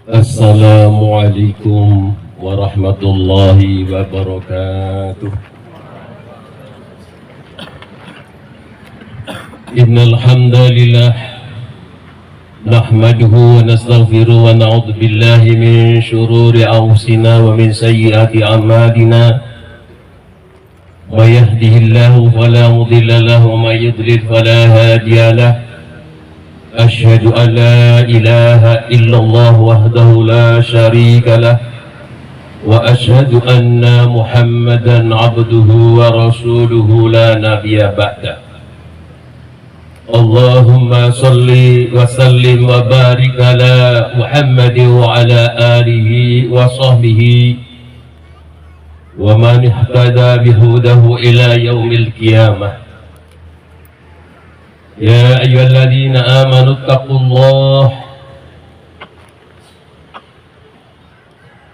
Assalamualaikum warahmatullahi wabarakatuh. Innal hamdalillah nahmaduhu wa nastaghfiruhu wa na'udzu billahi min shururi anfusina wa min sayyiati a'malina. May yahdihillahu fala mudilla lahu wa may yudlil fala hadiya lahu. أشهد أن لا إله إلا الله وحده لا شريك له وأشهد أن محمدا عبده ورسوله لا نبي بعده. اللهم صل وسلم وبارك على محمد وعلى آله وصحبه ومن اهتدى بهداه إلى يوم القيامة. يا أيها الذين آمنوا اتقوا الله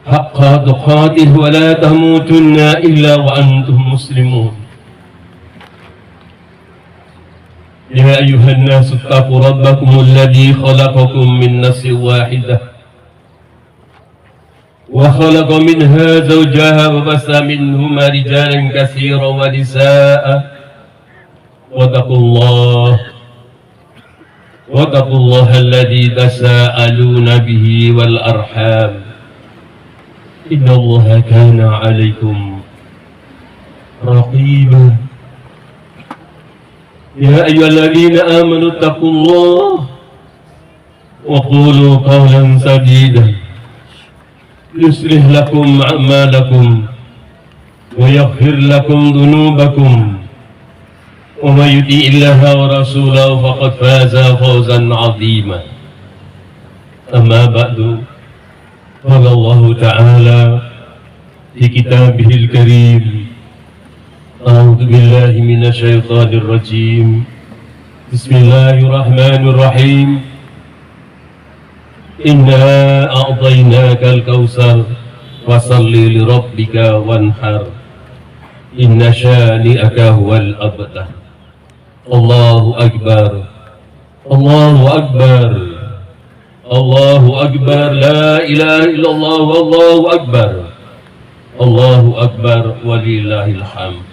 حق تقاته ولا تموتن إلا وأنتم مسلمون. يا أيها الناس اتقوا ربكم الذي خلقكم من نفس واحدة وخلق منها زوجها وبث منهما رجالا كثيرا ونساء واتقوا الله الذي تساءلون به والأرحام إن الله كان عليكم رقيبا. يا أيها الذين آمنوا اتقوا الله وقولوا قولا سديدا يصلح لكم أعمالكم ويغفر لكم ذنوبكم ومن يطع الله ورسوله فقد فاز فوزا عظيما. أما بعد قال الله تعالى في كتابه الكريم أعوذ بالله من الشيطان الرجيم بسم الله الرحمن الرحيم إنا أعطيناك الكوثر فصل لربك وانحر إن شانئك هو الأبتر. Allahu Akbar, Allahu Akbar, Allahu Akbar, la ilaha illallah, Allahu Akbar, Allahu Akbar, walillahil hamd.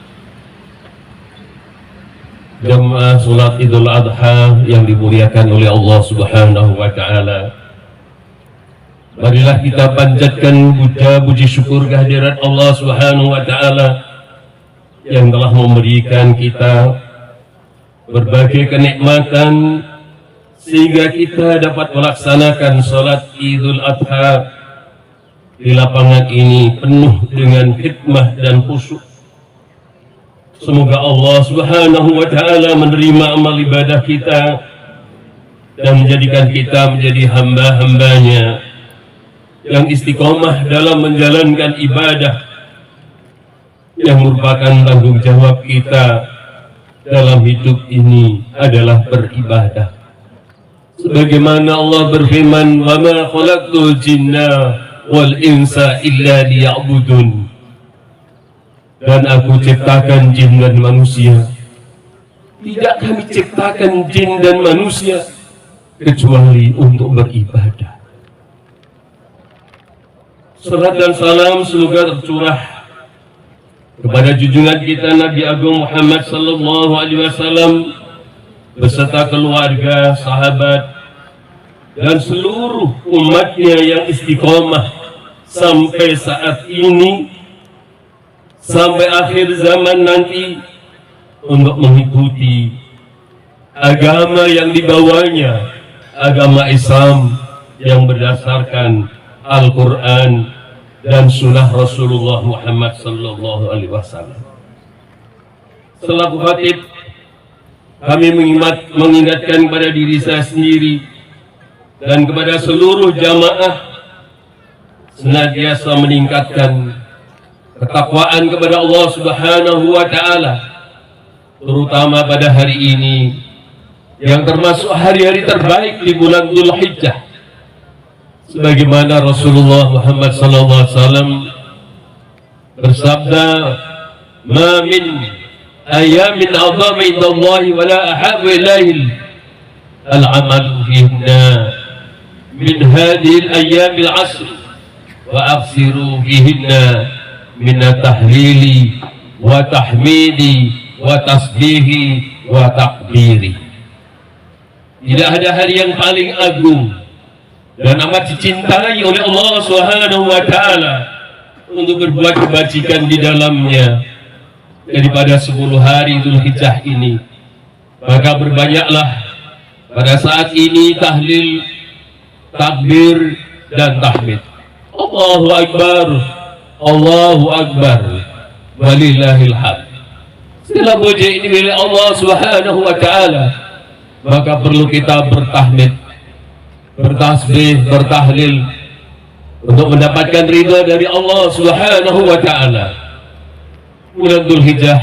Jamaah salat Idul Adha yang dimuliakan oleh Allah Subhanahu wa taala. Marilah kita panjatkan puji syukur kehadirat Allah Subhanahu wa taala yang telah memberikan kita berbagai kenikmatan sehingga kita dapat melaksanakan sholat Idul Adha di lapangan ini penuh dengan hikmah dan khusyuk. Semoga Allah Subhanahu wa taala menerima amal ibadah kita dan menjadikan kita menjadi hamba-hambanya yang istiqomah dalam menjalankan ibadah yang merupakan tanggung jawab kita dalam hidup ini adalah beribadah. Sebagaimana Allah berfirman, "Wa ma khalaqtul jinna wal insa illa liya'budun." Dan aku ciptakan jin dan manusia. Tidak kami ciptakan jin dan manusia kecuali untuk beribadah. Salat dan salam semoga tercurah kepada junjungan kita Nabi Agung Muhammad sallallahu alaihi wasallam beserta keluarga, sahabat dan seluruh umatnya yang istiqomah sampai saat ini sampai akhir zaman nanti untuk mengikuti agama yang dibawanya, agama Islam yang berdasarkan Al-Quran dan sunnah Rasulullah Muhammad sallallahu alaihi wasallam. Selaku khatib, kami mengingatkan kepada diri saya sendiri dan kepada seluruh jamaah senantiasa meningkatkan ketakwaan kepada Allah Subhanahu wa taala, terutama pada hari ini yang termasuk hari-hari terbaik di bulan Dzulhijjah. Sebagaimana Rasulullah Muhammad SAW bersabda, "Ma min ayamin azam indallahi wa la ahabbu ilaihil al-amal fihinna min hadhil ayyamil asr wa aksiru fihinna min tahlili wa tahmidi wa tasbihi wa takbiri. Tidak ada hari yang paling agung dan amat dicintai oleh Allah Subhanahu wa taala untuk berbuat kebajikan di dalamnya daripada 10 hari Dzulhijjah ini. Maka berbanyaklah pada saat ini tahlil, takbir dan tahmid. Allahu Akbar, Allahu Akbar, walillahil hamd. Segala puji ini milik Allah Subhanahu wa taala. Maka perlu kita bertahmid, bertasbih, bertahlil untuk mendapatkan ridha dari Allah Subhanahu wa taala. Bulan Dzulhijjah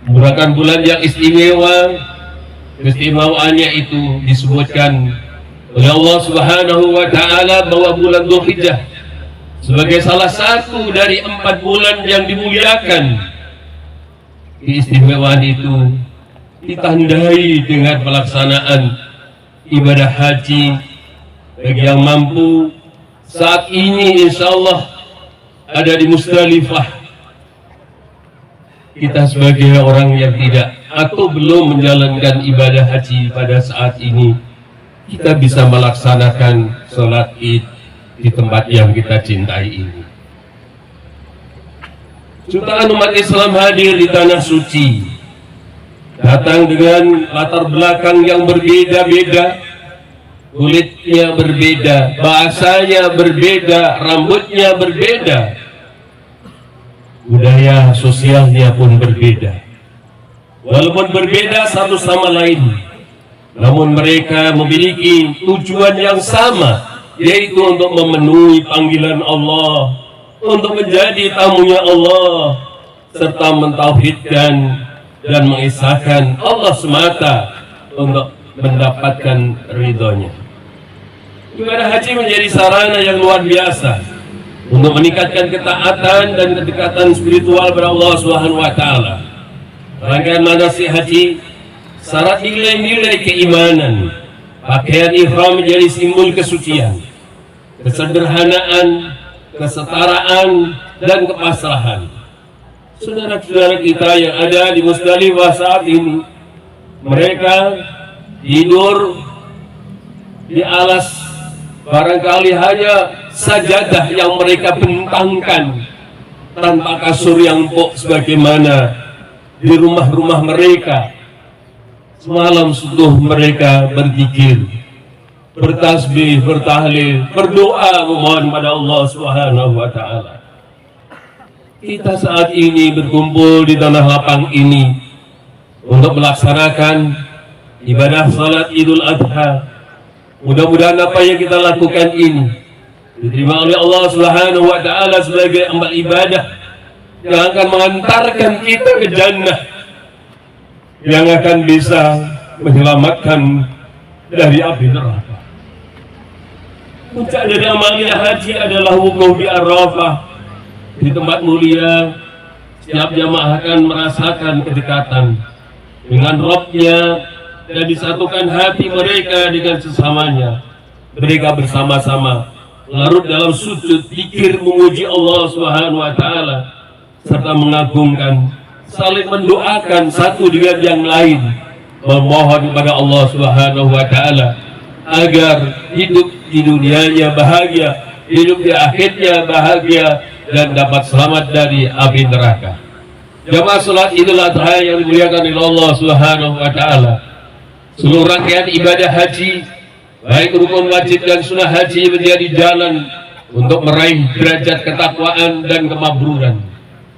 merupakan bulan yang istimewa. Keistimewaannya itu disebutkan oleh Allah Subhanahu wa taala bahwa bulan Dzulhijjah sebagai salah satu dari 4 bulan yang dimuliakan. Keistimewaan itu ditandai dengan pelaksanaan ibadah haji bagi yang mampu. Saat ini insya Allah ada di Musdalifah. Kita sebagai orang yang tidak atau belum menjalankan ibadah haji pada saat ini, kita bisa melaksanakan sholat id di tempat yang kita cintai ini. Jutaan umat Islam hadir di tanah suci, datang dengan latar belakang yang berbeda-beda, kulitnya berbeda, bahasanya berbeda, rambutnya berbeda, budaya sosialnya pun berbeda. Walaupun berbeda satu sama lain, namun mereka memiliki tujuan yang sama, yaitu untuk memenuhi panggilan Allah, untuk menjadi tamunya Allah, serta mentauhidkan dan mengisahkan Allah semata untuk mendapatkan ridhonya. Ibadah haji menjadi sarana yang luar biasa untuk meningkatkan ketaatan dan kedekatan spiritual kepada Allah Subhanahu wa taala. Rangkaian manasik haji syarat nilai-nilai keimanan. Pakaian ihram menjadi simbol kesucian, kesederhanaan, kesetaraan dan kepasrahan. Saudara-saudara kita yang ada di Musdalifah saat ini, mereka tidur di alas, barangkali hanya sajadah yang mereka bentangkan tanpa kasur yang empuk sebagaimana di rumah-rumah mereka. Semalam subuh mereka berzikir, bertasbih, bertahlil, berdoa memohon pada Allah Subhanahu wa taala. Kita saat ini berkumpul di tanah lapang ini untuk melaksanakan ibadah salat Idul Adha. Mudah-mudahan apa yang kita lakukan ini diterima oleh Allah Subhanahu wa taala sebagai amal ibadah yang akan mengantarkan kita ke jannah, yang akan bisa menyelamatkan dari api neraka. Puncak dari amalnya haji adalah wukuf di Arafah, di tempat mulia. Setiap jamaah akan merasakan kedekatan dengan Rabb-nya dan disatukan hati mereka dengan sesamanya. Mereka bersama-sama larut dalam sujud zikir memuji Allah Subhanahu wa taala serta mengagungkan, saling mendoakan satu dengan yang lain, memohon kepada Allah Subhanahu wa taala agar hidup di dunianya bahagia, hidup di akhirnya bahagia, dan dapat selamat dari api neraka. Jamaah salat Idul Adha yang dimuliakan oleh Allah Subhanahu wa taala, seluruh rangkaian ibadah haji, baik rukun wajib dan sunnah haji, menjadi jalan untuk meraih derajat ketakwaan dan kemakburan.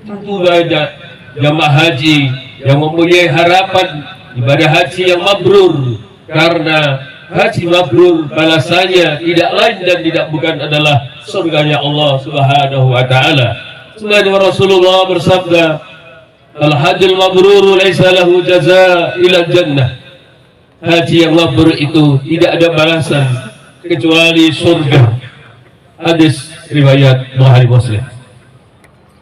Tentu saja jamaah haji yang mempunyai harapan ibadah haji yang mabrur, karena haji mabrur balasannya tidak lain dan tidak bukan adalah surganya Allah Subhanahu wa taala. Sebagaimana Rasulullah bersabda, al-hajjul mabrur laisa lahu jazaa ila jannah. Haji yang mabrur itu tidak ada balasan kecuali surga. Hadis riwayat Bukhari Muslim.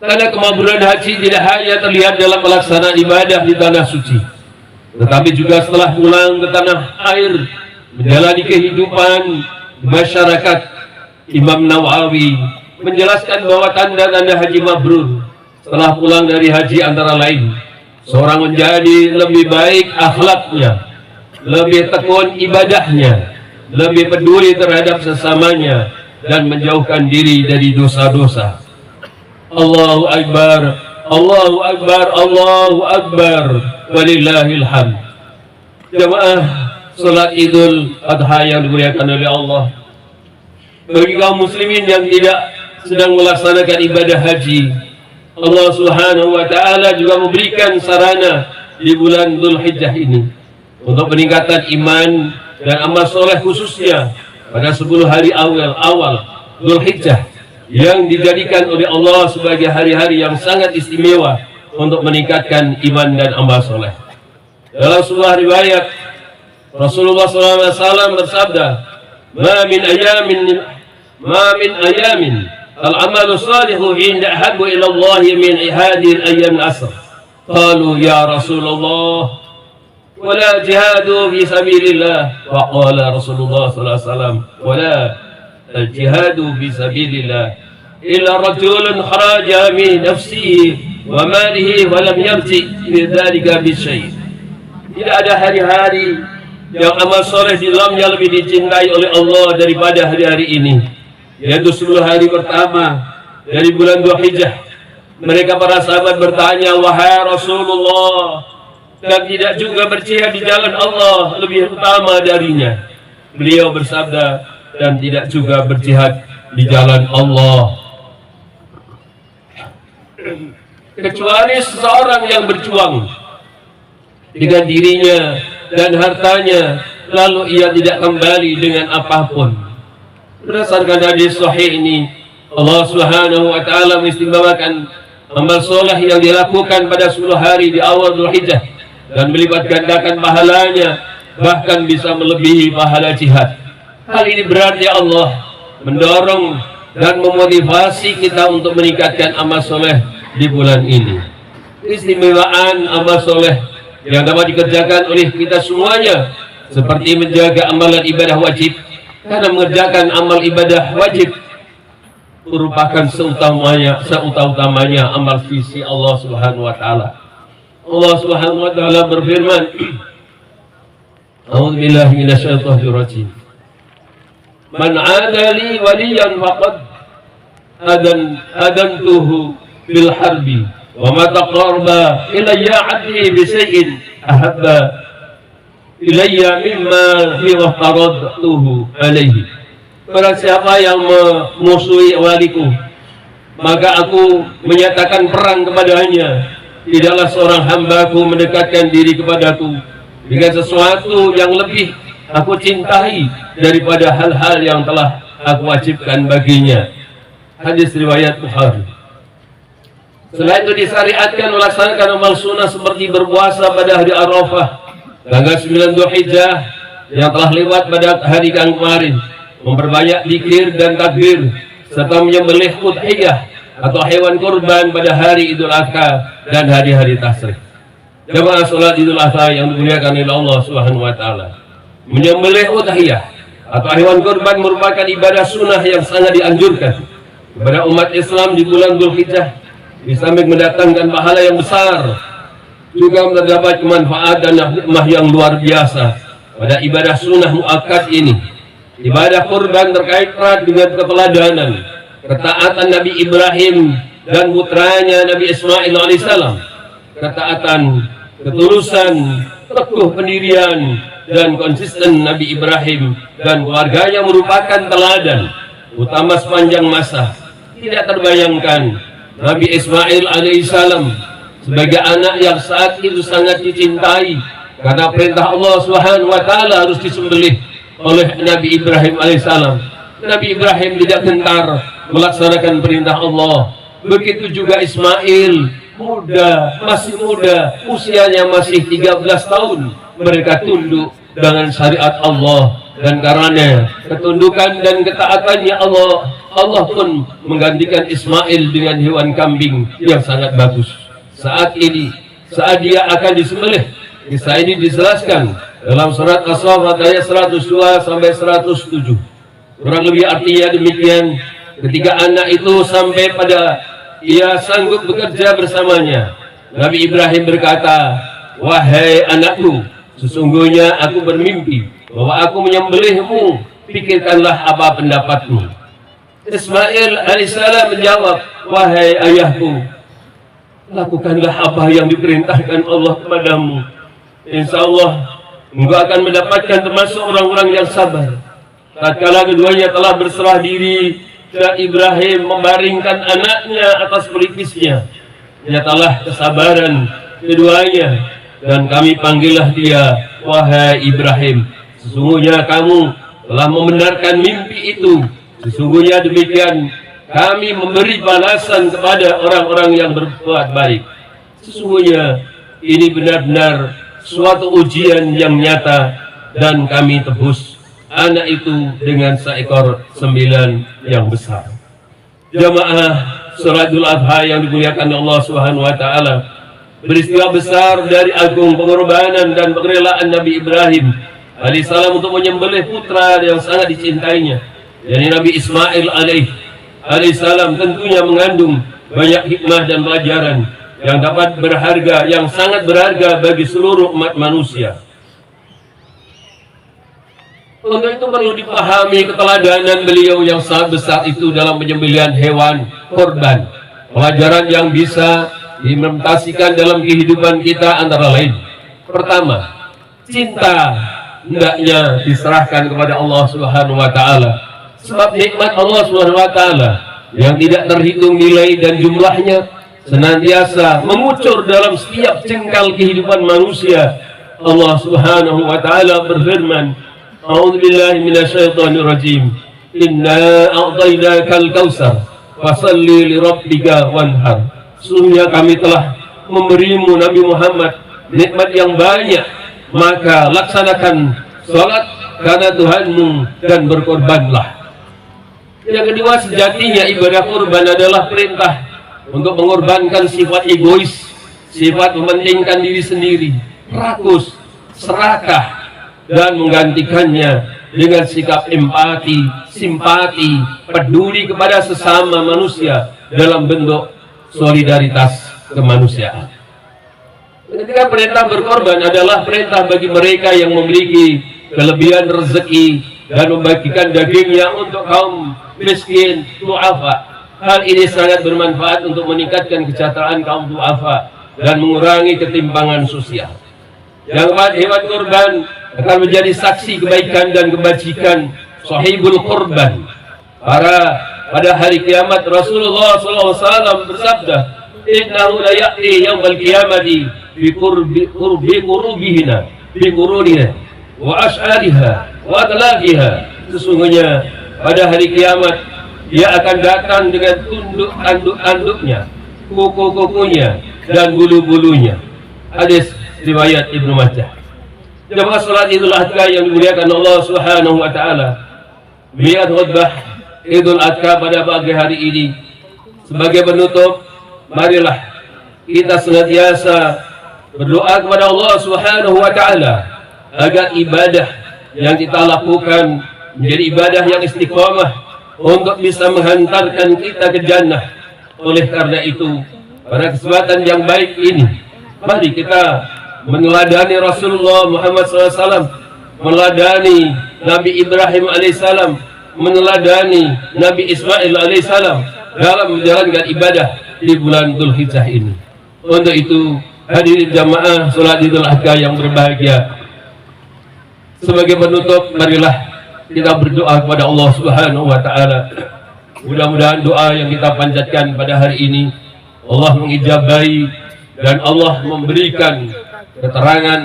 Karena kemakburan haji tidak hanya terlihat dalam pelaksanaan ibadah di tanah suci, tetapi juga setelah pulang ke tanah air, menjalani kehidupan masyarakat, Imam Nawawi menjelaskan bahwa tanda-tanda haji mabrur setelah pulang dari haji antara lain seorang menjadi lebih baik akhlaknya, lebih tekun ibadahnya, lebih peduli terhadap sesamanya, dan menjauhkan diri dari dosa-dosa. Allahu Akbar, Allahu Akbar, Allahu Akbar, walillahil hamd. Jamaah salat Idul Adha yang dimuliakan oleh Allah, bagi kaum muslimin yang tidak sedang melaksanakan ibadah haji, Allah Subhanahu wa Ta'ala juga memberikan sarana di bulan Dzulhijjah ini untuk peningkatan iman dan amal soleh, khususnya pada 10 hari awal Dzulhijjah yang dijadikan oleh Allah sebagai hari-hari yang sangat istimewa untuk meningkatkan iman dan amal soleh. Dalam sebuah riwayat, Rasulullah SAW bersabda, "Ma min ayamin al-amalu salihu inda ahabbu ila Allah min hadhihi al-ayyam al-asr." Qalu ya Rasulullah, wala jihadu fi sabilillah. Wa qala Rasulullah sallallahu alaihi wasallam, wala al-jihadu fi sabilillah illa rajulun kharaja min nafsihi wa malihi wa lam yarji min dzalika bi syai'. Tidak ada hari-hari yang amal soleh di dalamnya lebih dicintai oleh Allah daripada hari-hari ini, yaitu 10 hari pertama dari bulan Dzulhijjah. Mereka para sahabat bertanya, wahai Rasulullah, dan tidak juga berjihad di jalan Allah lebih utama darinya? Beliau bersabda, dan tidak juga berjihad di jalan Allah, kecuali seseorang yang berjuang dengan dirinya dan hartanya, lalu ia tidak kembali dengan apapun. Berdasarkan hadis sahih ini, Allah Subhanahu wa Ta'ala mengistimewakan amal soleh yang dilakukan pada 10 hari di awal Dzulhijjah dan melipat gandakan pahalanya, bahkan bisa melebihi pahala jihad. Hal ini berarti Allah mendorong dan memotivasi kita untuk meningkatkan amal soleh di bulan ini. Istimewaan amal soleh yang dapat dikerjakan oleh kita semuanya, seperti menjaga amalan ibadah wajib, karena mengerjakan amal ibadah wajib merupakan seutamanya amal sisi Allah Subhanahu wa Ta'ala. Allah Subhanahu wa Ta'ala berfirman, A'udzubillahi minasyaitonir rajim. Man 'ada li waliyan faqad adantuhu bil harbi wa ma taqarraba ilayya 'abdi bi shay'in ahabba ilayya mimma taradtuhu alaihi. Barang siapa yang memusuhi waliku, maka aku menyatakan perang kepadanya. Tidaklah seorang hambaku mendekatkan diri kepadaku dengan sesuatu yang lebih aku cintai daripada hal-hal yang telah aku wajibkan baginya. Hadis riwayat Bukhari. Selain itu disyariatkan melaksanakan amal sunnah seperti berpuasa pada hari Arafah, tanggal 9 Dzulhijjah yang telah lewat pada hari yang kemarin, memperbanyak zikir dan takbir, serta menyembelih udhiyah atau hewan kurban pada hari Idul Adha dan hari-hari tasyrik. Jamaah salat Idul Adha yang dimuliakan oleh Allah Subhanahu wa Ta'ala, menyembelih udhiyah atau hewan kurban merupakan ibadah sunnah yang sangat dianjurkan kepada umat Islam di bulan Dzulhijjah. Di samping mendatangkan pahala yang besar, juga mendapat manfaat dan nikmah yang luar biasa pada ibadah sunnah muakkad ini. Ibadah kurban terkait erat dengan keteladanan, ketaatan Nabi Ibrahim dan putranya Nabi Ismail alaihissalam, ketaatan, ketulusan, teguh pendirian dan konsisten Nabi Ibrahim dan keluarganya merupakan teladan utama sepanjang masa. Tidak terbayangkan Nabi Ismail alaihissalam sebagai anak yang saat itu sangat dicintai, karena perintah Allah Subhanahu wa Ta'ala harus disembelih oleh Nabi Ibrahim alaihissalam. Nabi Ibrahim tidak gentar melaksanakan perintah Allah. Begitu juga Ismail, masih muda, usianya masih 13 tahun. Mereka tunduk dengan syariat Allah, dan karenanya ketundukan dan ketaatannya Allah pun menggantikan Ismail dengan hewan kambing yang sangat bagus. Saat dia akan disembelih, kisah ini dijelaskan dalam surat As-Saffat ayat 102 sampai 107. Kurang lebih artinya demikian, ketika anak itu sampai pada ia sanggup bekerja bersamanya, Nabi Ibrahim berkata, "Wahai anakku, sesungguhnya aku bermimpi bahwa aku menyembelihmu, pikirkanlah apa pendapatmu." Ismail alaihissalam menjawab, "Wahai ayahku, lakukanlah apa yang diperintahkan Allah kepadamu. Insya Allah engkau akan mendapatkan termasuk orang-orang yang sabar." Tatkala keduanya telah berserah diri dan Ibrahim membaringkan anaknya atas pelipisnya, nyatalah kesabaran keduanya, dan kami panggillah dia, "Wahai Ibrahim, sesungguhnya kamu telah membenarkan mimpi itu. Sesungguhnya demikian kami memberi balasan kepada orang-orang yang berbuat baik. Sesungguhnya ini benar-benar suatu ujian yang nyata, dan kami tebus anak itu dengan seekor sembilan yang besar." Jamaah salat Idul Adha yang dimuliakan Allah Subhanahu wa taala, peristiwa besar dari agung pengorbanan dan kerelaan Nabi Ibrahim alaihissalam untuk menyembelih putra yang sangat dicintainya, yakni Nabi Ismail alaihissalam, tentunya mengandung banyak hikmah dan pelajaran yang dapat berharga, yang sangat berharga bagi seluruh umat manusia. Untuk itu perlu dipahami keteladanan beliau yang sangat besar itu dalam penyembelihan hewan korban. Pelajaran yang bisa diimplementasikan dalam kehidupan kita antara lain: pertama, cinta hendaknya diserahkan kepada Allah Subhanahu wa taala. Sebab nikmat Allah Subhanahu wa taala yang tidak terhitung nilai dan jumlahnya senantiasa mengucur dalam setiap jengkal kehidupan manusia. Allah Subhanahu wa taala berfirman, "A'udzubillahi minasyaitonirrajim. Inna a'tainakal kautsar fasalli lirabbika wanhar." Sesungguhnya kami telah memberimu Nabi Muhammad nikmat yang banyak, maka laksanakan salat karena Tuhanmu dan berkorbanlah. Yang kedua, sejatinya ibadah kurban adalah perintah untuk mengorbankan sifat egois, sifat mementingkan diri sendiri, rakus, serakah, dan menggantikannya dengan sikap empati, simpati, peduli kepada sesama manusia dalam bentuk solidaritas kemanusiaan. Ketika perintah berkorban adalah perintah bagi mereka yang memiliki kelebihan rezeki dan membagikan dagingnya untuk kaum miskin, du'afa. Hal ini sangat bermanfaat untuk meningkatkan kesejahteraan kaum du'afa dan mengurangi ketimpangan sosial. Yang keempat, hewan kurban akan menjadi saksi kebaikan dan kebajikan sahibul kurban. Pada hari kiamat Rasulullah SAW bersabda, "Innahu la ya'ti yawmal qiyamati bi qurunina wa ash'ariha wa atlaqiha." Sesungguhnya pada hari kiamat dia akan datang dengan tanduk-tanduknya, kuku-kukunya, dan bulu-bulunya. Hadis riwayat Ibnu Majah. Jamaah salat Idul Adha yang dimuliakan Allah Subhanahu wa taala, melihat khutbah Idul Adha pada pagi hari ini sebagai penutup, marilah kita senantiasa berdoa kepada Allah Subhanahu wa taala agar ibadah yang kita lakukan menjadi ibadah yang istiqamah untuk bisa menghantarkan kita ke jannah. Oleh karena itu, pada kesempatan yang baik ini, mari kita meneladani Rasulullah Muhammad SAW, meneladani Nabi Ibrahim alaihissalam, meneladani Nabi Ismail alaihissalam dalam menjalankan ibadah di bulan Dzulhijjah ini. Untuk itu, hadirin jamaah salat Idul Adha yang berbahagia, sebagai penutup, marilah kita berdoa kepada Allah Subhanahu wa taala. Mudah-mudahan doa yang kita panjatkan pada hari ini Allah mengijabahi dan Allah memberikan keterangan,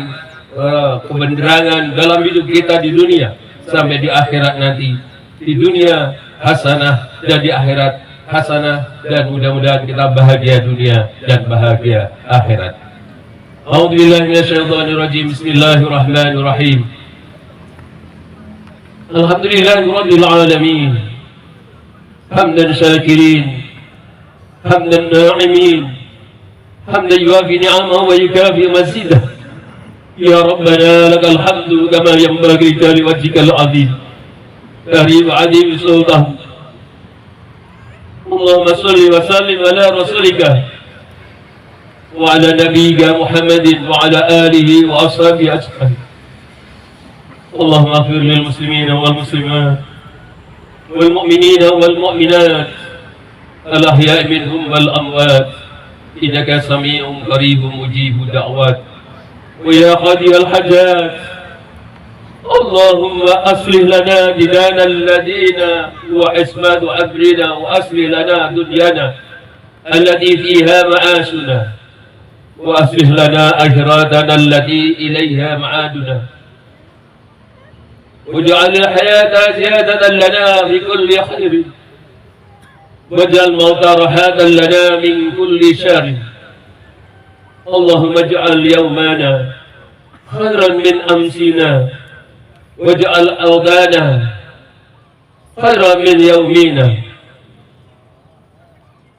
kebenaran dalam hidup kita di dunia sampai di akhirat nanti. Di dunia hasanah dan di akhirat hasanah, dan mudah-mudahan kita bahagia dunia dan bahagia akhirat. A'udzubillahi minasyaitonirrajim. Bismillahirrahmanirrahim. Alhamdulillahirabbil alamin. Hamdan syakirin, hamdan na'imin, hamdan yuwafi ni'amahu wa yukafi mazidah. Ya Rabbana lakal hamdu kama yanbaghi li wajhikal azim. كريم عظيم السلطان. اللهم صل وسلم على رسولك وعلى نبيك محمد وعلى آله وأصحابه أجمعين. اللهم اغفر للمسلمين والمسلمات والمؤمنين والمؤمنات الأحياء منهم والأموات إنك سميع قريب مجيب الدعوات. ويا قاضي الحاجات اللهم أصلح لنا ديننا الذين هو عصمة أمرنا، وأصلح لنا دنيانا التي فيها معاشنا، وأصلح لنا أجراتنا التي إليها معادنا، واجعل الحياة زيادة لنا في كل خير، واجعل الموت راحة لنا من كل شر. اللهم اجعل يومنا خيرا من أمسنا، واجعل أوغانا خيرا من يومنا.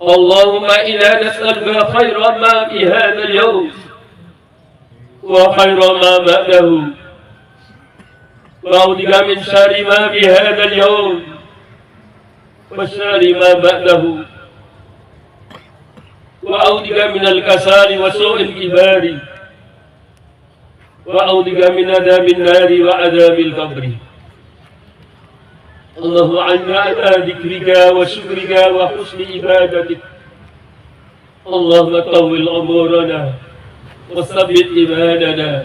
اللهم إنا نسألك خير ما في هذا اليوم وخير ما بعده، ونعوذ بك من شر ما في هذا اليوم وشر ما بعده، وأعوذ بك من الكسال وسوء الكبار، وأعوذ بك من عذاب النار وعذاب القبر. اللهم عنا على ذكرك وشكرك وحسن عبادتك. اللهم طول أمورنا وثبت إيماننا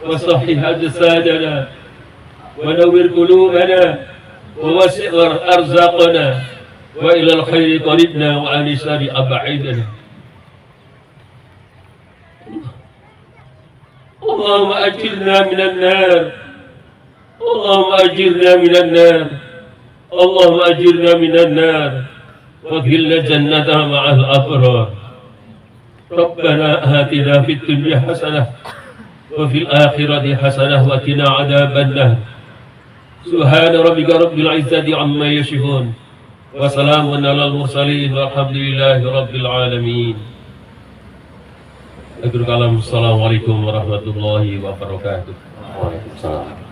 وصحح أجسادنا ونور قلوبنا ووسع أرزاقنا، وإلى الخير طردنا وعن الشر أبعدنا. اللهم أجرنا من النار، اللهم أجرنا من النار، اللهم أجرنا من النار، وادخلنا الجنة مع الأبرار. ربنا آتنا في الدنيا حسنة وفي الآخرة حسنة وقنا عذاب النار. سبحان ربك رب العزة عما يصفون وسلام على المرسلين والحمد لله رب العالمين. Assalamualaikum warahmatullahi wabarakatuh. Waalaikumsalam.